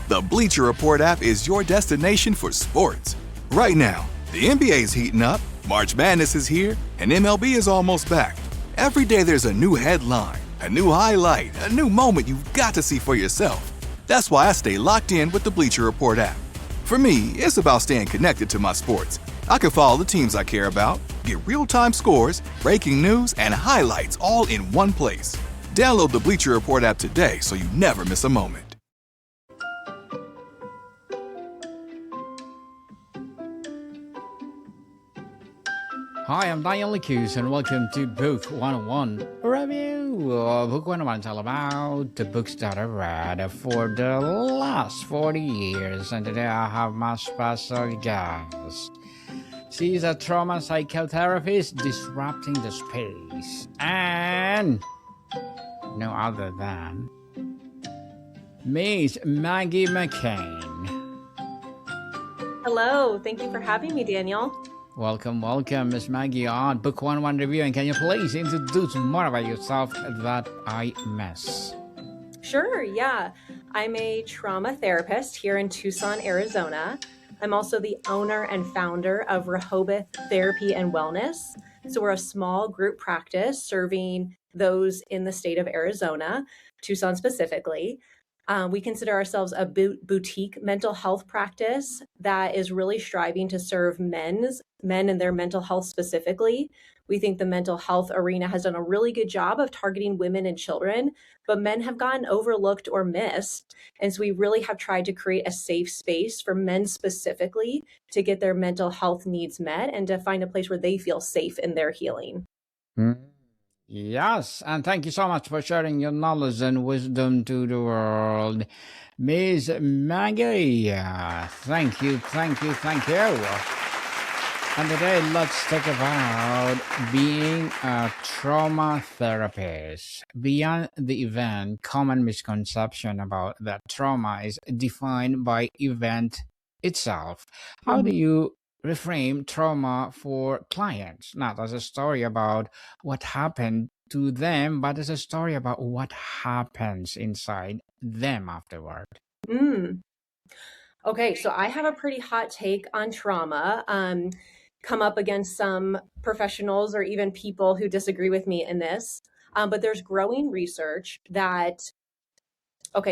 The Bleacher Report app is your destination for sports. Right now, the NBA is heating up, March Madness is here, and MLB is almost back. Every day there's a new headline, a new highlight, a new moment you've got to see for yourself. That's why I stay locked in with the Bleacher Report app. For me, it's about staying connected to my sports. I can follow the teams I care about, get real-time scores, breaking news, and highlights all in one place. Download the Bleacher Report app today so you never miss a moment. Hi, I'm Daniel Licus, and welcome to Book 101 Review. Book 101 is all about the books that I've read for the last 40 years. And today I have my special guest. She's a trauma psychotherapist disrupting the space. And no other than Miss Maggie McCane. Hello, thank you for having me, Daniel. Welcome, Miss Maggie on Book 101 Review. And can you please introduce more about yourself that I miss? Sure, yeah. I'm a trauma therapist here in Tucson, Arizona. I'm also the owner and founder of Rehoboth Therapy and Wellness. So we're a small group practice serving those in the state of Arizona, Tucson specifically. We consider ourselves a boutique mental health practice that is really striving to serve men and their mental health specifically. We think the mental health arena has done a really good job of targeting women and children, but men have gotten overlooked or missed. And so we really have tried to create a safe space for men specifically to get their mental health needs met and to find a place where they feel safe in their healing. Yes, and thank you so much for sharing your knowledge and wisdom to the world. Miss Maggie, thank you. And today, let's talk about being a trauma therapist. Beyond the event, common misconception about that trauma is defined by event itself. How do you reframe trauma for clients? Not as a story about what happened to them, but as a story about what happens inside them afterward. Okay, so I have a pretty hot take on trauma. Come up against some professionals or even people who disagree with me in this. But there's growing research that,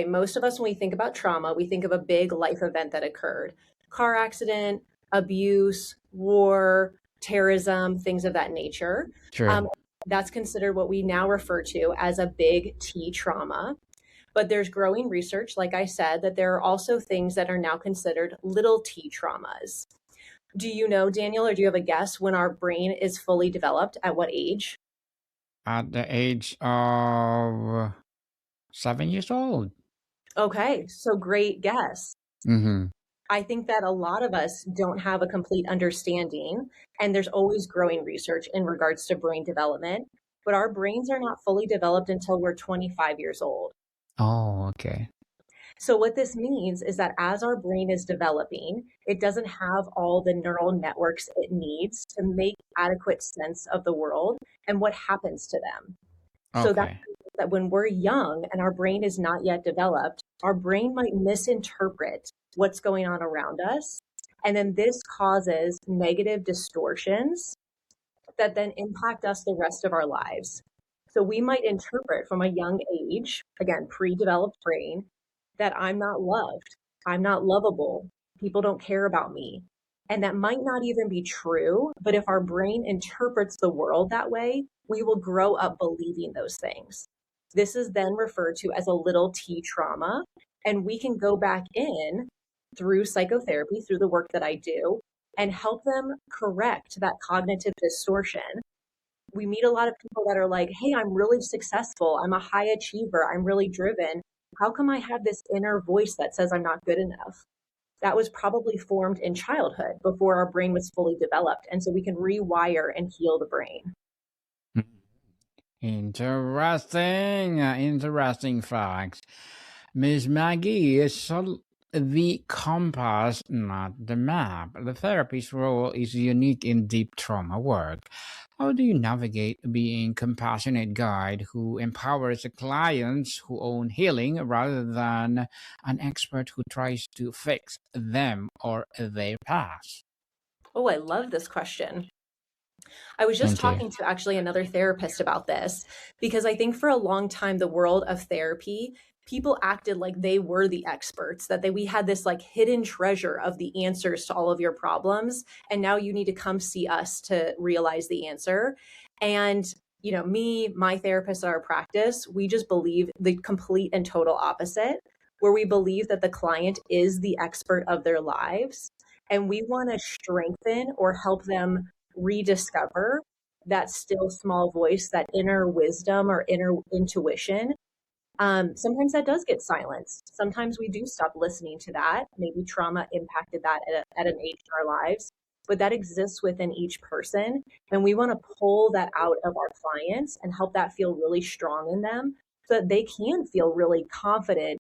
most of us, when we think about trauma, we think of a big life event that occurred. Car accident, abuse, war, terrorism, things of that nature. True. That's considered what we now refer to as a big T trauma. But there's growing research, like I said, that there are also things that are now considered little t traumas. Do you know, Daniel, or do you have a guess when our brain is fully developed? At what age? At the age of 7 years old. Okay, so great guess. I think that a lot of us don't have a complete understanding, and there's always growing research in regards to brain development, but our brains are not fully developed until we're 25 years old. Oh, okay. So what this means is that as our brain is developing, it doesn't have all the neural networks it needs to make adequate sense of the world and what happens to them. So that means that when we're young and our brain is not yet developed, our brain might misinterpret what's going on around us. And then this causes negative distortions that then impact us the rest of our lives. So we might interpret from a young age, again, pre-developed brain, that I'm not loved, I'm not lovable, people don't care about me. And that might not even be true, but if our brain interprets the world that way, we will grow up believing those things. This is then referred to as a little t trauma, and we can go back in through psychotherapy, through the work that I do, and help them correct that cognitive distortion. We meet a lot of people that are like, hey, I'm really successful, I'm a high achiever, I'm really driven. How come I have this inner voice that says I'm not good enough? That was probably formed in childhood before our brain was fully developed. And so we can rewire and heal the brain. Interesting facts. Miss Maggie, the compass, not the map. The therapist's role is unique in deep trauma work. How do you navigate being compassionate guide who empowers the clients who own healing rather than an expert who tries to fix them or their past? Oh, I love this question. I was just Thank you. talking to actually another therapist about this because I think for a long time, the world of therapy, people acted like they were the experts, that we had this like hidden treasure of the answers to all of your problems. And now you need to come see us to realize the answer. And me, my therapist at our practice, we just believe the complete and total opposite, where we believe that the client is the expert of their lives. And we want to strengthen or help them rediscover that still small voice, that inner wisdom or inner intuition. Sometimes that does get silenced. Sometimes we do stop listening to that. Maybe trauma impacted that at an age in our lives, but that exists within each person. And we want to pull that out of our clients and help that feel really strong in them so that they can feel really confident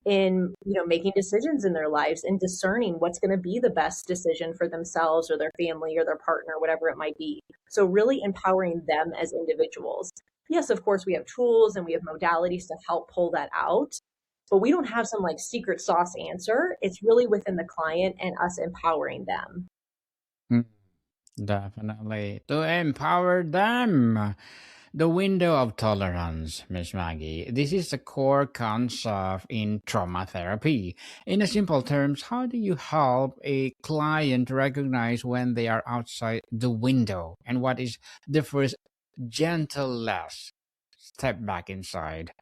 in making decisions in their lives and discerning what's going to be the best decision for themselves or their family or their partner, whatever it might be. So really empowering them as individuals. Yes, of course, we have tools and we have modalities to help pull that out, but we don't have some like secret sauce answer. It's really within the client and us empowering them. Mm, definitely. To empower them. The window of tolerance, Miss Maggie. This is the core concept in trauma therapy. In a simple terms, how do you help a client recognize when they are outside the window? And what is the first gentle last step back inside?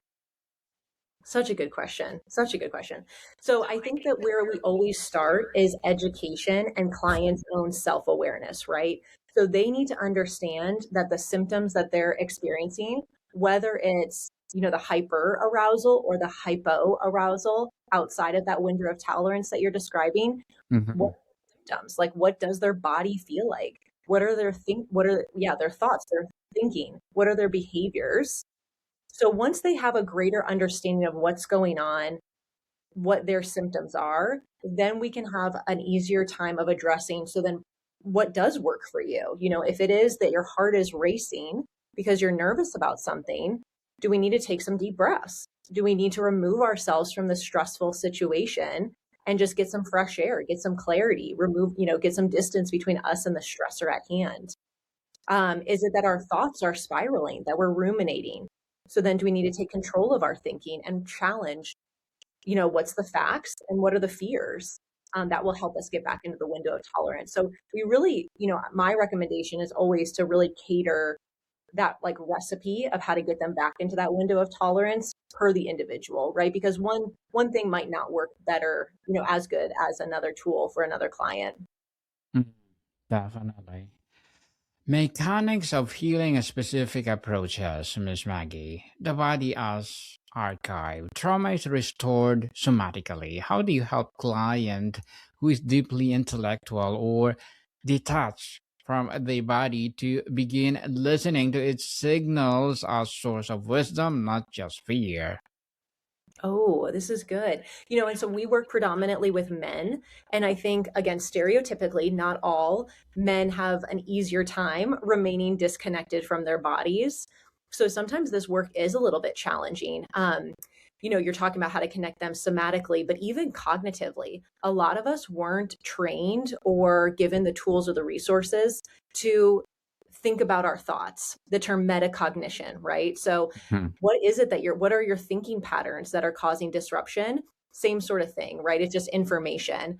Such a good question. Such a good question. So I think that where we always start is education and clients' own self-awareness, right? So they need to understand that the symptoms that they're experiencing, whether it's, the hyper arousal or the hypo arousal outside of that window of tolerance that you're describing, what Mhm. symptoms? Like what does their body feel like? What are their thoughts, their thinking? What are their behaviors? So once they have a greater understanding of what's going on, what their symptoms are, then we can have an easier time of addressing. So then what does work for you? If it is that your heart is racing because you're nervous about something, do we need to take some deep breaths? Do we need to remove ourselves from the stressful situation and just get some fresh air, get some clarity, get some distance between us and the stressor at hand? Is it that our thoughts are spiraling, that we're ruminating? So then do we need to take control of our thinking and challenge, what's the facts and what are the fears? That will help us get back into the window of tolerance. So we really, my recommendation is always to really cater that like recipe of how to get them back into that window of tolerance per the individual, right? Because one thing might not work better, as good as another tool for another client. Mm, definitely. Mechanics of healing a specific approaches, Miss Maggie. The body as archive. Trauma is restored somatically. How do you help client who is deeply intellectual or detached from the body to begin listening to its signals as source of wisdom, not just fear? Oh, this is good. And so we work predominantly with men. And I think, again, stereotypically, not all men have an easier time remaining disconnected from their bodies. So sometimes this work is a little bit challenging. You're talking about how to connect them somatically, but even cognitively. A lot of us weren't trained or given the tools or the resources to think about our thoughts, the term metacognition, right? So Hmm. what are your thinking patterns that are causing disruption? Same sort of thing, right? It's just information.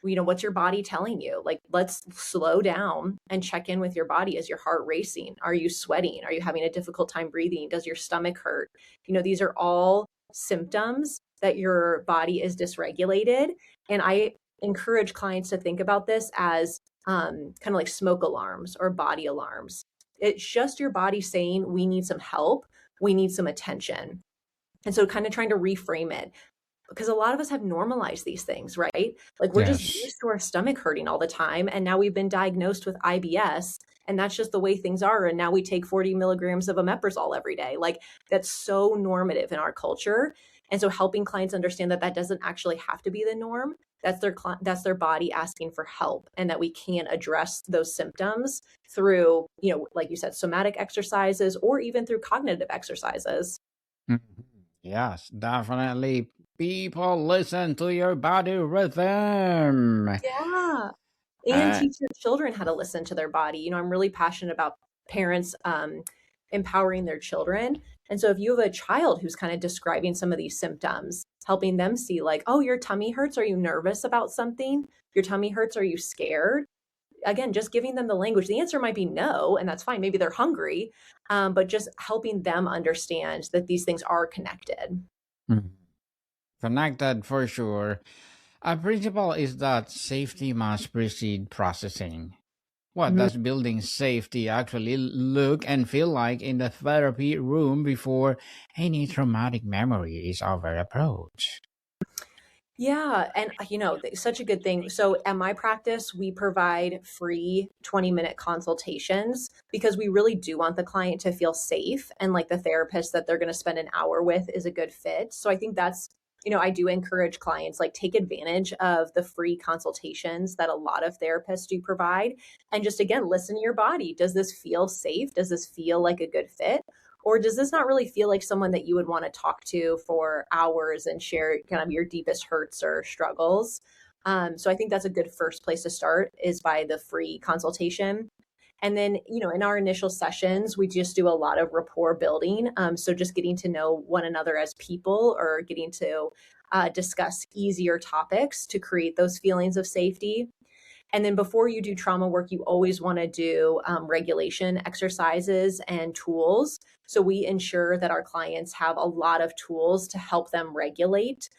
What's your body telling you? Like, let's slow down and check in with your body. Is your heart racing? Are you sweating? Are you having a difficult time breathing? Does your stomach hurt? These are all symptoms that your body is dysregulated. And I encourage clients to think about this as kind of like smoke alarms or body alarms. It's just your body saying, we need some help, we need some attention. And so, kind of trying to reframe it because a lot of us have normalized these things, right? Like we're just Yes. used to our stomach hurting all the time. And now we've been diagnosed with IBS, and that's just the way things are. And now we take 40 milligrams of omeprazole every day. Like that's so normative in our culture. And so helping clients understand that that doesn't actually have to be the norm. That's their body asking for help, and that we can address those symptoms through, like you said, somatic exercises or even through cognitive exercises. Mhm. Yes, definitely. People listen to your body rhythm. Yeah. And Uh, teach your children how to listen to their body. I'm really passionate about parents empowering their children. And so if you have a child who's kind of describing some of these symptoms, helping them see like, oh, your tummy hurts. Are you nervous about something? Your tummy hurts. Are you scared? Again, just giving them the language. The answer might be no, and that's fine. Maybe they're hungry, but just helping them understand that these things are connected. mhm. Connected for sure. A principle is that safety must precede processing. What Mhm. does building safety actually look and feel like in the therapy room before any traumatic memory is ever approached? Yeah, and such a good thing. So at my practice, we provide free 20-minute consultations because we really do want the client to feel safe, and like the therapist that they're going to spend an hour with is a good fit. So I think I do encourage clients like take advantage of the free consultations that a lot of therapists do provide, and just again listen to your body. Does this feel safe? Does this feel like a good fit? Or does this not really feel like someone that you would want to talk to for hours and share kind of your deepest hurts or struggles? So I think that's a good first place to start, is by the free consultation. And then, in our initial sessions, we just do a lot of rapport building. So just getting to know one another as people, or getting to discuss easier topics to create those feelings of safety. And then before you do trauma work, you always want to do regulation exercises and tools. So we ensure that our clients have a lot of tools to help them regulate,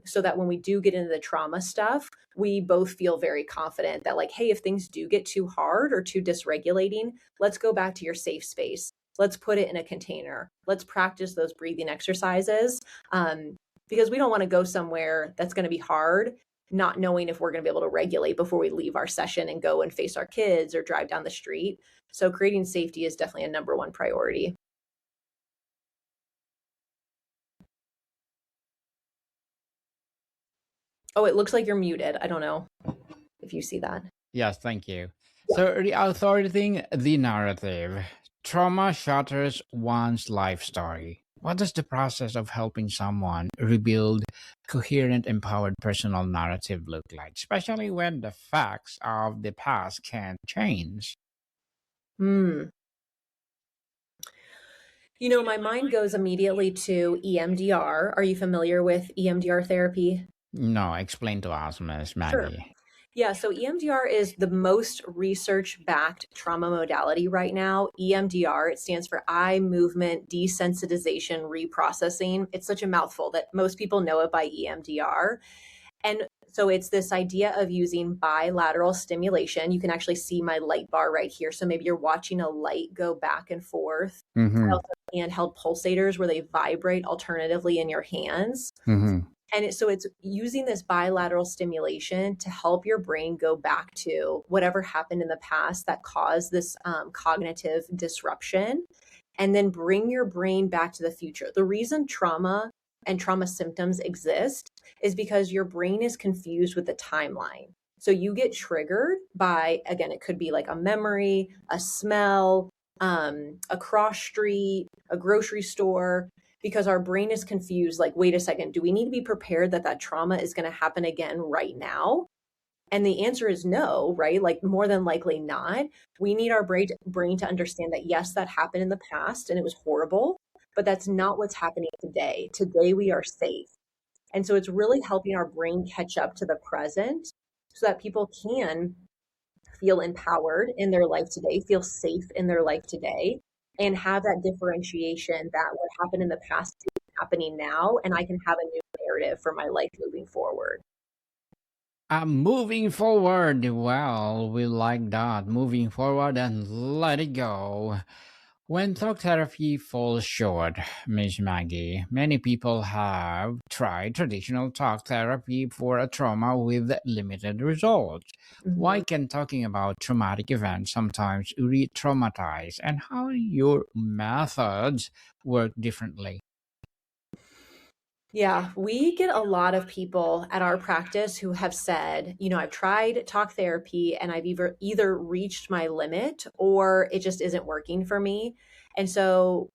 so that when we do get into the trauma stuff, we both feel very confident that, like, hey, if things do get too hard or too dysregulating, let's go back to your safe space. Let's put it in a container. Let's practice those breathing exercises, because we don't want to go somewhere that's going to be hard, not knowing if we're going to be able to regulate before we leave our session and go and face our kids or drive down the street. So creating safety is definitely a number one priority. Oh, it looks like you're muted. I don't know if you see that. Yes, thank you. So, reauthoring the narrative. Trauma shatters one's life story. What does the process of helping someone rebuild coherent, empowered personal narrative look like, especially when the facts of the past can't change? Hmm. My mind goes immediately to EMDR. Are you familiar with EMDR therapy? No, explain to us, Miss Sure. Maggie. Yeah, so EMDR is the most research-backed trauma modality right now. EMDR, it stands for eye movement desensitization reprocessing. It's such a mouthful that most people know it by EMDR. And so it's this idea of using bilateral stimulation. You can actually see my light bar right here. So maybe you're watching a light go back and forth. I Mm-hmm. also have handheld pulsators where they vibrate alternatively in your hands. Mm-hmm. And so it's using this bilateral stimulation to help your brain go back to whatever happened in the past that caused this cognitive disruption, and then bring your brain back to the future. The reason trauma and trauma symptoms exist is because your brain is confused with the timeline. So you get triggered by, again, it could be like a memory, a smell, a cross street, a grocery store, because our brain is confused. Like, wait a second, do we need to be prepared that that trauma is going to happen again right now? And the answer is no, right? Like, more than likely not. We need our brain to understand that, yes, that happened in the past and it was horrible, but that's not what's happening today. Today, we are safe. And so it's really helping our brain catch up to the present so that people can feel empowered in their life today, feel safe in their life today, and have that differentiation that what happened in the past is happening now, and I can have a new narrative for my life moving forward. Moving forward. Well, we like that. Moving forward and let it go. When talk therapy falls short, Miss Maggie, many people have tried traditional talk therapy for a trauma with limited results. Why Mhm. can talking about traumatic events sometimes re traumatize, and how your methods work differently? Yeah, we get a lot of people at our practice who have said, I've tried talk therapy and I've either reached my limit or it just isn't working for me. And so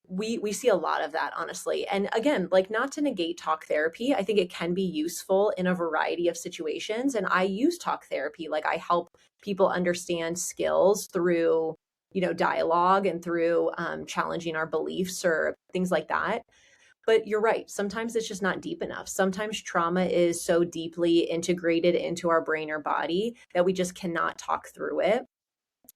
we see a lot of that, honestly. And again, like, not to negate talk therapy, I think it can be useful in a variety of situations. And I use talk therapy, like I help people understand skills through, dialogue and through challenging our beliefs or things like that. But you're right. Sometimes it's just not deep enough. Sometimes trauma is so deeply integrated into our brain or body that we just cannot talk through it.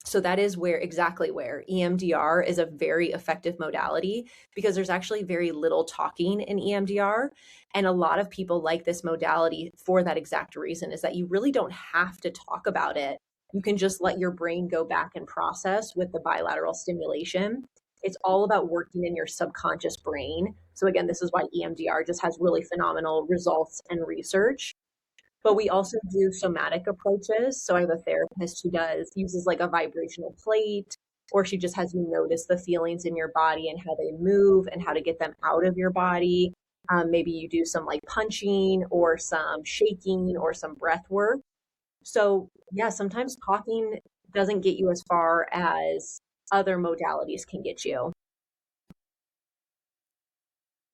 So that is exactly where EMDR is a very effective modality, because there's actually very little talking in EMDR. And a lot of people like this modality for that exact reason, is that you really don't have to talk about it. You can just let your brain go back and process with the bilateral stimulation. It's all about working in your subconscious brain. So again, this is why EMDR just has really phenomenal results and research. But we also do somatic approaches. So I have a therapist who uses like a vibrational plate, or she just has you notice the feelings in your body and how they move and how to get them out of your body. Maybe you do some like punching or some shaking or some breath work. So yeah, sometimes talking doesn't get you as far as other modalities can get you.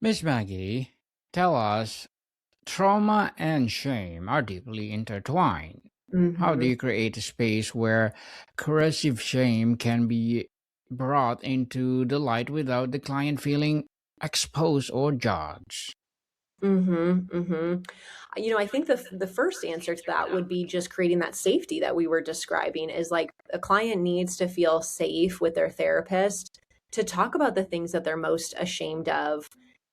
Miss Maggie, tell us, trauma and shame are deeply intertwined. How do Mm-hmm. you create a space where corrosive shame can be brought into the light without the client feeling exposed or judged? Mm-hmm. Mm-hmm. I think the first answer to that would be just creating that safety that we were describing, is like a client needs to feel safe with their therapist to talk about the things that they're most ashamed of.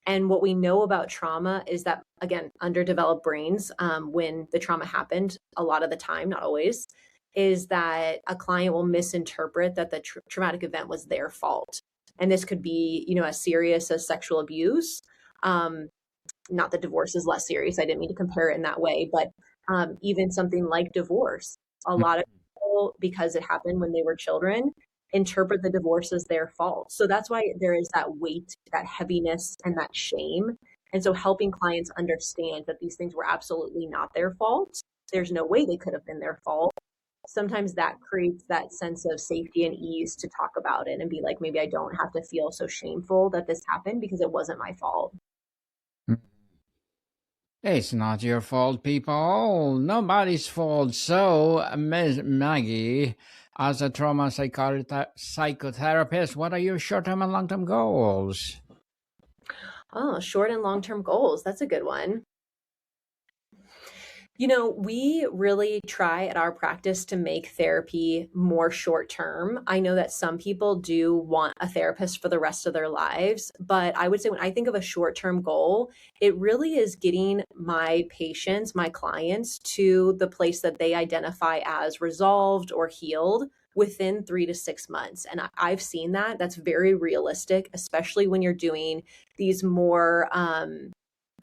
And what we know about trauma is that, again, underdeveloped brains, when the trauma happened, a lot of the time, not always, is that a client will misinterpret that the traumatic event was their fault. And this could be, as serious as sexual abuse. Um, Not that divorce is less serious. I didn't mean to compare it in that way, but even something like divorce, a lot of people, because it happened when they were children, interpret the divorce as their fault. So that's why there is that weight, that heaviness, and that shame. And so helping clients understand that these things were absolutely not their fault. There's no way they could have been their fault. Sometimes that creates that sense of safety and ease to talk about it and be like, maybe I don't have to feel so shameful that this happened because it wasn't my fault. It's not your fault, people. Nobody's fault. So, Miss Maggie, as a trauma psychotherapist, what are your short term and long term goals? Oh, short and long-term goals. That's a good one. We really try at our practice to make therapy more short term. I know that some people do want a therapist for the rest of their lives, but I would say when I think of a short term goal, it really is getting my patients, my clients, to the place that they identify as resolved or healed within 3 to 6 months. And I've seen that. That's very realistic, especially when you're doing these more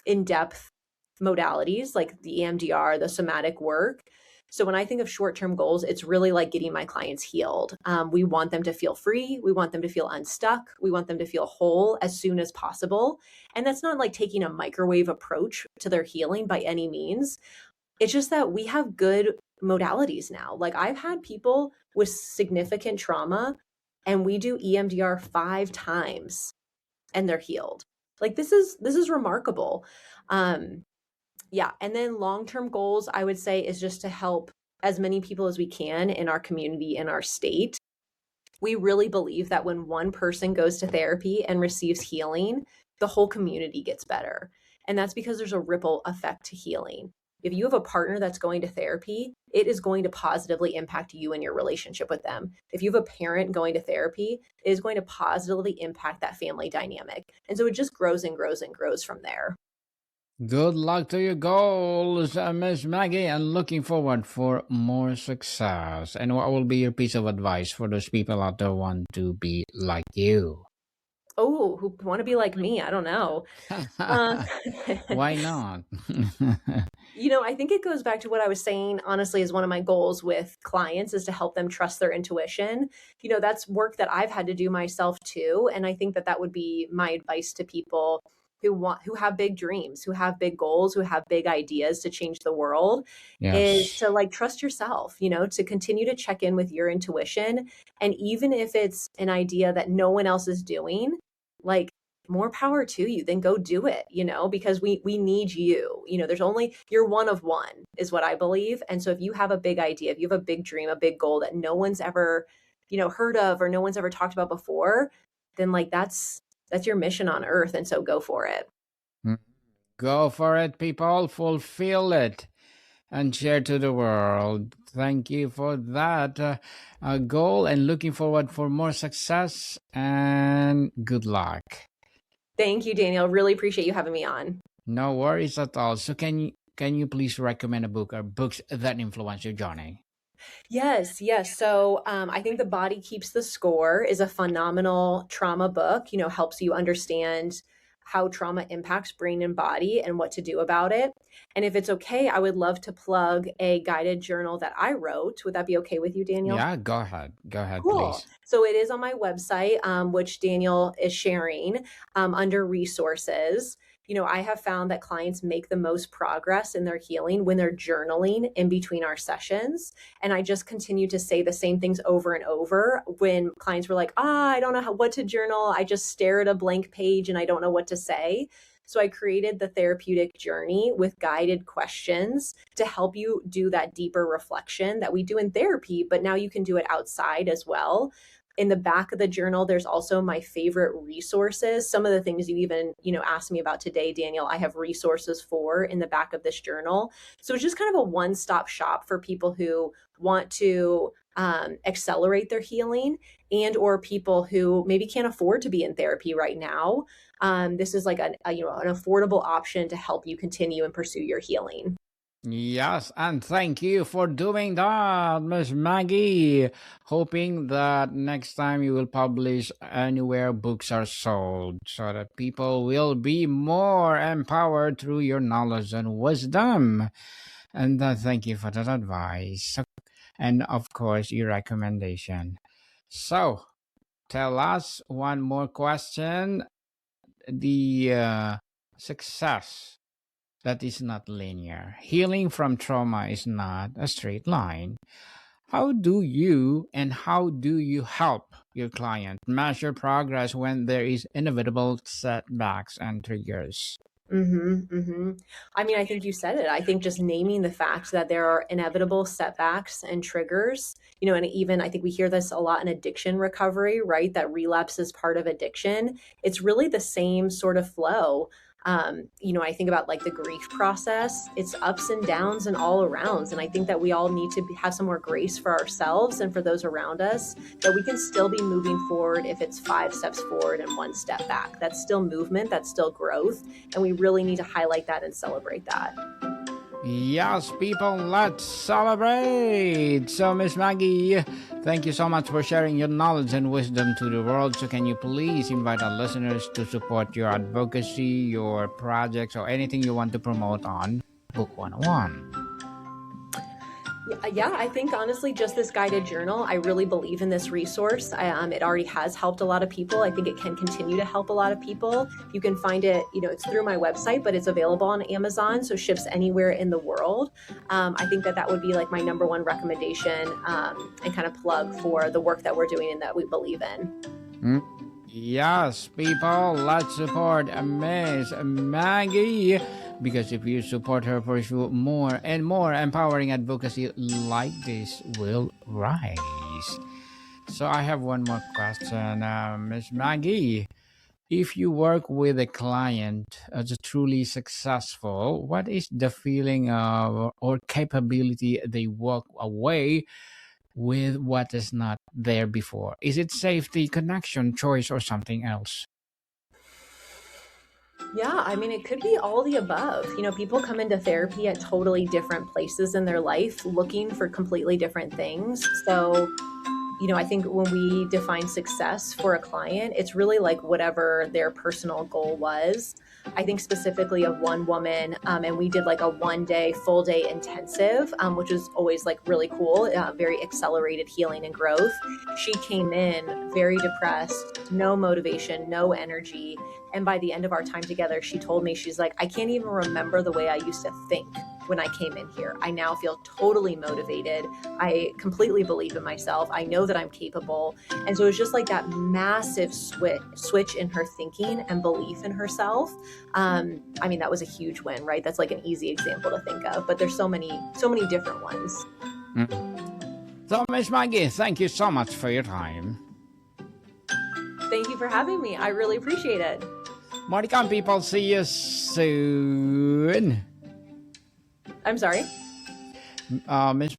in depth modalities like the EMDR, the somatic work. So when I think of short-term goals, it's really like getting my clients healed. We want them to feel free. We want them to feel unstuck. We want them to feel whole as soon as possible. And that's not like taking a microwave approach to their healing by any means. It's just that we have good modalities now. Like, I've had people with significant trauma and we do EMDR 5 times and they're healed. Like, this is remarkable. Yeah. And then long-term goals, I would say, is just to help as many people as we can in our community, in our state. We really believe that when one person goes to therapy and receives healing, the whole community gets better. And that's because there's a ripple effect to healing. If you have a partner that's going to therapy, it is going to positively impact you and your relationship with them. If you have a parent going to therapy, it is going to positively impact that family dynamic. And so it just grows and grows and grows from there. Good luck to your goals, Miss Maggie, and looking forward for more success. And what will be your piece of advice for those people out there who want to be like you? Oh, who want to be like me? I don't know. Um, Why not? I think it goes back to what I was saying, honestly, is one of my goals with clients is to help them trust their intuition. That's work that I've had to do myself too. And I think that that would be my advice to people, who have big dreams, who have big goals, who have big ideas to change the world, is Yes. to like trust yourself, to continue to check in with your intuition. And even if it's an idea that no one else is doing, like more power to you, then go do it, because we need you. You're one of one is what I believe. And so if you have a big idea, if you have a big dream, a big goal that no one's ever, heard of or no one's ever talked about before, then like that's your mission on earth. And so go for it. Mm. Go for it, people. Fulfill it and share to the world. Thank you for that goal, and looking forward for more success and good luck. Thank you, Daniel. Really appreciate you having me on. No worries at all. So can you please recommend a book or books that influence your journey? Yes. So I think The Body Keeps the Score is a phenomenal trauma book, helps you understand how trauma impacts brain and body and what to do about it. And if it's okay, I would love to plug a guided journal that I wrote. Would that be okay with you, Daniel? Yeah, go ahead. Go ahead, Cool. please. So it is on my website, which Daniel is sharing under resources. I have found that clients make the most progress in their healing when they're journaling in between our sessions. And I just continue to say the same things over and over when clients were like, I don't know what to journal. I just stare at a blank page and I don't know what to say. So I created the therapeutic journey with guided questions to help you do that deeper reflection that we do in therapy, but now you can do it outside as well. In the back of the journal, there's also my favorite resources. Some of the things you even, asked me about today, Daniel, I have resources for in the back of this journal. So it's just kind of a one-stop shop for people who want to accelerate their healing and or people who maybe can't afford to be in therapy right now. This is like an affordable option to help you continue and pursue your healing. Yes, and thank you for doing that, Miss Maggie. Hoping that next time you will publish anywhere books are sold so that people will be more empowered through your knowledge and wisdom. And thank you for that advice. And of course, your recommendation. So, tell us one more question. The success that is not linear. Healing from trauma is not a straight line. How do you help your client measure progress when there is inevitable setbacks and triggers? I mean, I think you said it. I think just naming the fact that there are inevitable setbacks and triggers, and even I think we hear this a lot in addiction recovery, right? That relapse is part of addiction. It's really the same sort of flow. I think about like the grief process, it's ups and downs and all arounds. And I think that we all need to have some more grace for ourselves and for those around us, that we can still be moving forward if it's 5 steps forward and 1 step back. That's still movement, that's still growth. And we really need to highlight that and celebrate that. Yes, people, let's celebrate. So, Miss Maggie, thank you so much for sharing your knowledge and wisdom to the world. So, can you please invite our listeners to support your advocacy, your projects, or anything you want to promote on Book 101? Yeah, I think honestly, just this guided journal, I really believe in this resource. It already has helped a lot of people. I think it can continue to help a lot of people. You can find it, it's through my website, but it's available on Amazon, so ships anywhere in the world. I think that would be like my number one recommendation and kind of plug for the work that we're doing and that we believe in. Yes, people, let's support Miss Maggie, because if you support her, for sure, more and more empowering advocacy like this will rise. So I have one more question, Miss Maggie. If you work with a client as a truly successful, what is the feeling of or capability they walk away with what is not there before? Is it safety, connection, choice, or something else? Yeah, I mean, it could be all the above. People come into therapy at totally different places in their life looking for completely different things. So, I think when we define success for a client, it's really like whatever their personal goal was. I think specifically of one woman, and we did like a 1-day, full day intensive, which was always like really cool, very accelerated healing and growth. She came in very depressed, no motivation, no energy. And by the end of our time together, she told me, she's like, I can't even remember the way I used to think when I came in here. I now feel totally motivated. I completely believe in myself. I know that I'm capable. And so it was just like that massive switch in her thinking and belief in herself. I mean, that was a huge win, right? That's like an easy example to think of, but there's so many different ones. So, Miss Maggie, thank you so much for your time. Thank you for having me. I really appreciate it. Monica, people, see you soon. I'm sorry. Miss